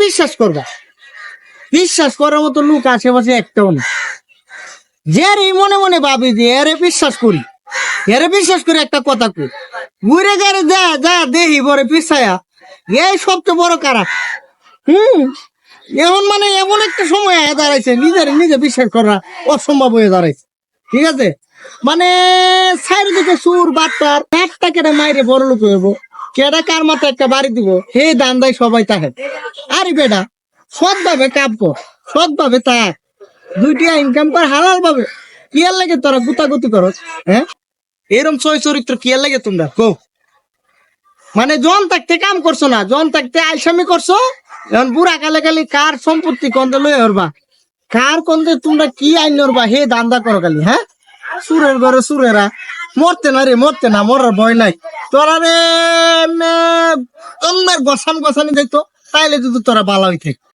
বিশ্বাস করবা? বিশ্বাস করার মতো লোক আশেপাশে একটাও না। যে মনে মনে ভাবি যে এরে বিশ্বাস করি, এরে বিশ্বাস করে একটা কথা কই, ঘুরে গাড়ি যা যা দেহি পরে পিছায়া এই সবচেয়ে বড় খারাপ। এখন মানে এমন একটা সময় দাঁড়াইছে নিজের নিজে বিশ্বাস করা অসম্ভব হয়ে দাঁড়াইছে। ঠিক আছে, মানে চারিদিকে সুর বাচ্চার একটা কেটে মাইরে বড় লোক হইব, কেডা কার মাথায় একটা বাড়ি দিব, হে দান্দাই সবাই তাহে। আরে বেটা, সৎ ভাবে কাম কর, সৎ ভাবে থাক, দুইটা ইনকাম কর হালাল ভাবে। কি আর লাগে তোরা গুতাগুতি করো? হ্যাঁ, এরম চরিত্র কি আর লাগে তোমরা কো? মানে জন থাকতে কাম করছো না, জন থাকতে আইসামি করছো, এখন বুড়া কালে কালি কার সম্পত্তি কন্দে লই হরবা, কার কন্দে তোমরা কি আইন হরবা, হে দান্দা করো খালি। হ্যাঁ, সুরের ঘরে সুরেরা মরতে না রে, মরতে না, মরার ভয় নাই তোরা রে। অন্যের গসান গসানি দেখতো তাইলে যদি তোরা বালা হইতে।